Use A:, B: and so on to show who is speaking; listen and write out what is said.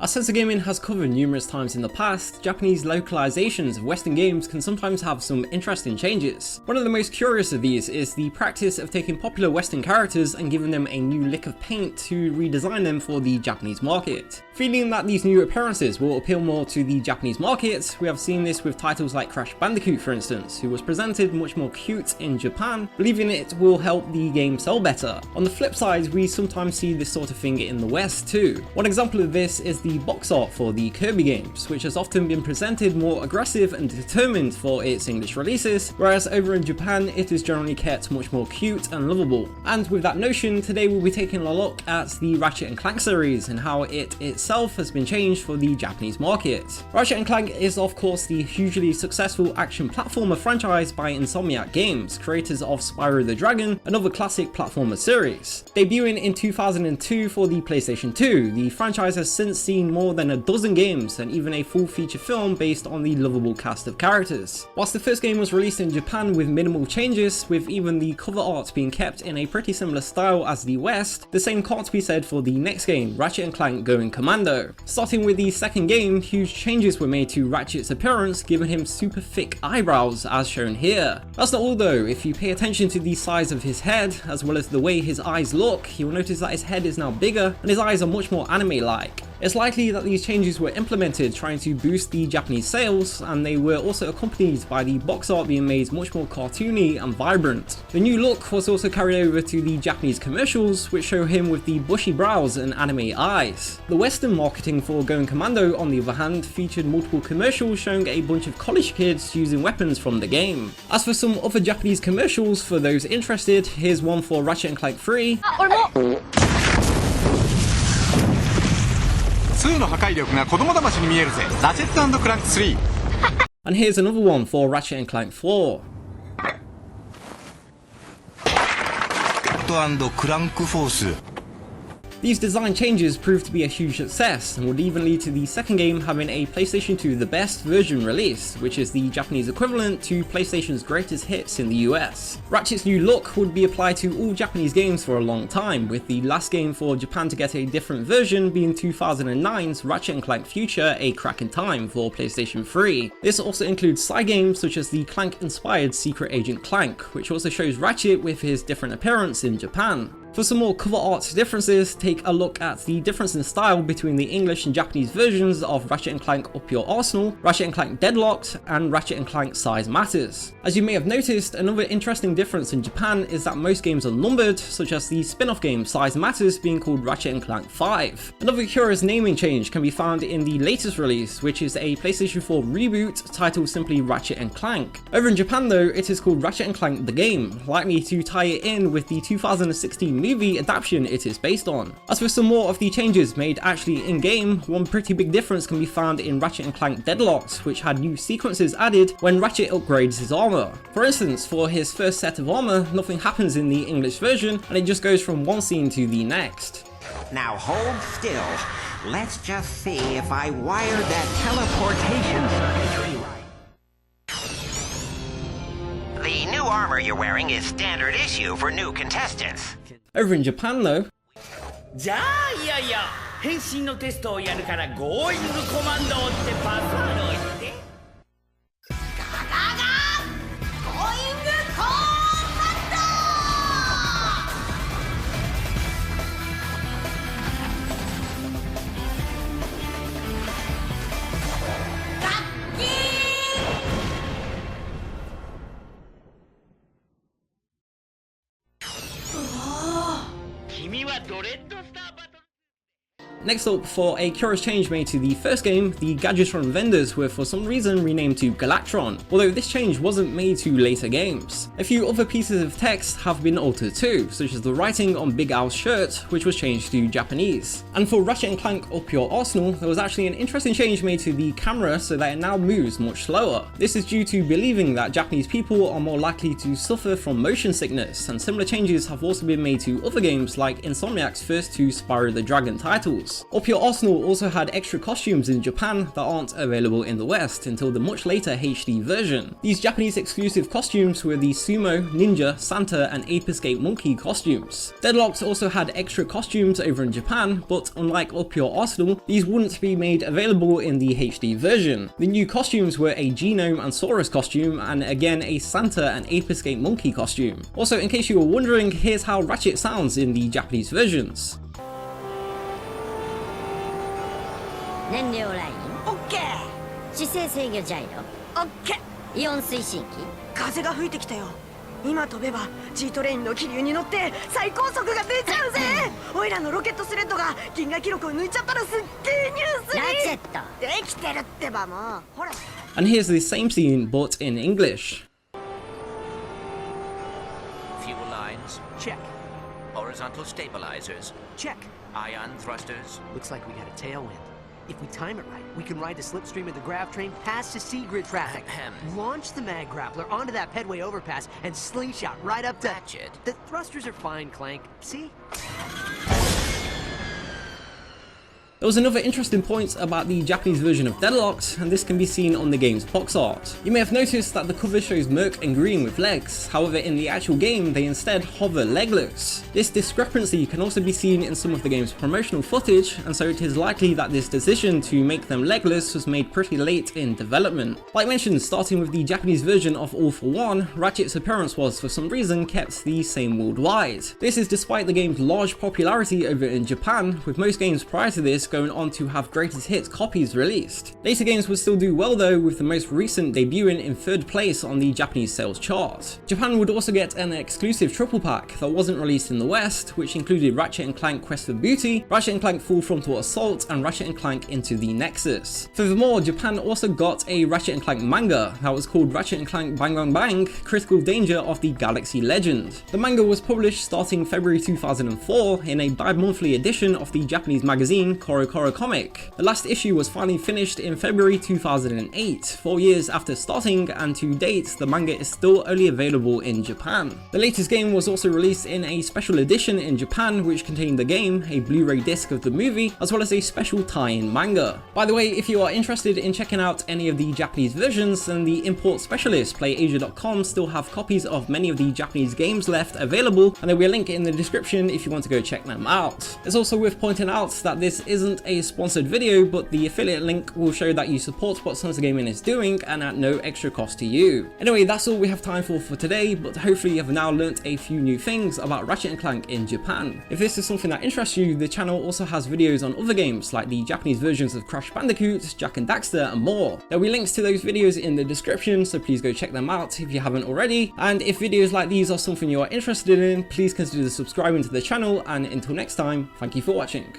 A: As Censored Gaming has covered numerous times in the past, Japanese localizations of Western games can sometimes have some interesting changes. One of the most curious of these is the practice of taking popular Western characters and giving them a new lick of paint to redesign them for the Japanese market. Feeling that these new appearances will appeal more to the Japanese market, we have seen this with titles like Crash Bandicoot for instance, who was presented much more cute in Japan, believing it will help the game sell better. On the flip side, we sometimes see this sort of thing in the West too. One example of this is the box art for the Kirby games, which has often been presented more aggressive and determined for its English releases, whereas over in Japan it is generally kept much more cute and lovable. And with that notion, today we'll be taking a look at the Ratchet & Clank series and how it itself has been changed for the Japanese market. Ratchet & Clank is of course the hugely successful action platformer franchise by Insomniac Games, creators of Spyro the Dragon, another classic platformer series. Debuting in 2002 for the PlayStation 2, the franchise has since seen more than a dozen games and even a full feature film based on the lovable cast of characters. Whilst the first game was released in Japan with minimal changes, with even the cover art being kept in a pretty similar style as the West, the same can't be said for the next game, Ratchet & Clank Going Commando. Starting with the second game, huge changes were made to Ratchet's appearance, giving him super thick eyebrows as shown here. That's not all though. If you pay attention to the size of his head, as well as the way his eyes look, you'll notice that his head is now bigger and his eyes are much more anime-like. It's likely that these changes were implemented trying to boost the Japanese sales, and they were also accompanied by the box art being made much more cartoony and vibrant. The new look was also carried over to the Japanese commercials, which show him with the bushy brows and anime eyes. The Western marketing for Going Commando, on the other hand, featured multiple commercials showing a bunch of college kids using weapons from the game. As for some other Japanese commercials, for those interested, here's one for Ratchet & Clank 3. And here's another one for Ratchet & Clank 4. These design changes proved to be a huge success and would even lead to the second game having a PlayStation 2 The Best version released, which is the Japanese equivalent to PlayStation's greatest hits in the US. Ratchet's new look would be applied to all Japanese games for a long time, with the last game for Japan to get a different version being 2009's Ratchet & Clank Future: A Crack in Time for PlayStation 3. This also includes side games such as the Clank-inspired Secret Agent Clank, which also shows Ratchet with his different appearance in Japan. For some more cover art differences, take a look at the difference in style between the English and Japanese versions of Ratchet & Clank Up Your Arsenal, Ratchet & Clank Deadlocked, and Ratchet & Clank Size Matters. As you may have noticed, another interesting difference in Japan is that most games are numbered, such as the spin-off game Size Matters being called Ratchet & Clank 5. Another curious naming change can be found in the latest release, which is a PlayStation 4 reboot titled simply Ratchet & Clank. Over in Japan though, it is called Ratchet & Clank The Game, likely to tie it in with the 2016 movie adaptation it is based on. As for some more of the changes made actually in-game, one pretty big difference can be found in Ratchet & Clank Deadlocked, which had new sequences added when Ratchet upgrades his armor. For instance, for his first set of armor, nothing happens in the English version, and it just goes from one scene to the next.
B: Now hold still. Let's just see if I wired that teleportation circuitry right. The new armor you're wearing is standard issue for new contestants.
A: Over in Japan though,
C: じゃあいやいや変身のテストをやるから Going Commando ってパスワードを言ってガガガ Going Commando ガッキー君はドレッドスターバトル
A: Next up, for a curious change made to the first game, the Gadgetron vendors were for some reason renamed to Galactron, although this change wasn't made to later games. A few other pieces of text have been altered too, such as the writing on Big Al's shirt, which was changed to Japanese. And for Ratchet & Clank Up Your Arsenal, there was actually an interesting change made to the camera so that it now moves much slower. This is due to believing that Japanese people are more likely to suffer from motion sickness, and similar changes have also been made to other games like Insomniac's first two Spyro the Dragon titles. costumes. Up Your Arsenal also had extra costumes in Japan that aren't available in the West until the much later HD version. These Japanese exclusive costumes were the Sumo, Ninja, Santa and Ape Escape Monkey costumes. Deadlocked also had extra costumes over in Japan, but unlike Up Your Arsenal, these wouldn't be made available in the HD version. The new costumes were a Genome and Saurus costume, and again a Santa and Ape Escape Monkey costume. Also, in case you were wondering, here's how Ratchet sounds in the Japanese versions.
D: 燃料ライン
C: OK
D: 姿勢制御ジャイロ
C: OK
D: イオン推進機
E: 風が吹いてきたよ。今飛べば G トレインの気流に乗って最高速が出ちゃうぜ。オイラのロケットスレッドが銀河記録を抜いちゃったらすっげえニュースに。
D: ラチェット
E: できてるってばもう。ほら。
A: And here's the same scene but in English.
F: Fuel lines, check. Horizontal stabilizers, check. Ion thrusters.
G: Looks like we got a tailwind. If we time it right, we can ride the slipstream of the grav train past the sea grid traffic. Launch the mag grappler onto that pedway overpass and slingshot right up to...
F: Ratchet.
G: The thrusters are fine, Clank. See?
A: There was another interesting point about the Japanese version of Deadlocked, and this can be seen on the game's box art. You may have noticed that the cover shows Merc and Green with legs, however in the actual game they instead hover legless. This discrepancy can also be seen in some of the game's promotional footage, and so it is likely that this decision to make them legless was made pretty late in development. Like mentioned, starting with the Japanese version of All for One, Ratchet's appearance was for some reason kept the same worldwide. This is despite the game's large popularity over in Japan, with most games prior to this going on to have greatest hits copies released. Later games would still do well though, with the most recent debuting in 3rd place on the Japanese sales chart. Japan would also get an exclusive triple pack that wasn't released in the West, which included Ratchet & Clank Quest for Booty, Ratchet & Clank Full Frontal Assault, and Ratchet & Clank Into the Nexus. Furthermore, Japan also got a Ratchet & Clank manga that was called Ratchet & Clank Bang Bang Bang Critical Danger of the Galaxy Legend. The manga was published starting February 2004 in a bi-monthly edition of the Japanese magazine Koro Koro Comic. The last issue was finally finished in February 2008, 4 years after starting, and to date the manga is still only available in Japan. The latest game was also released in a special edition in Japan which contained the game, a Blu-ray disc of the movie, as well as a special tie-in manga. By the way, if you are interested in checking out any of the Japanese versions, then the import specialist PlayAsia.com still have copies of many of the Japanese games left available, and there will be a link in the description if you want to go check them out. It's also worth pointing out that this isn't a sponsored video, but the affiliate link will show that you support what Censored Gaming is doing and at no extra cost to you. Anyway, that's all we have time for today, but hopefully you have now learnt a few new things about Ratchet & Clank in Japan. If this is something that interests you, the channel also has videos on other games like the Japanese versions of Crash Bandicoot, Jak and Daxter and more. There will be links to those videos in the description, so please go check them out if you haven't already. And if videos like these are something you are interested in, please consider subscribing to the channel, and until next time, thank you for watching.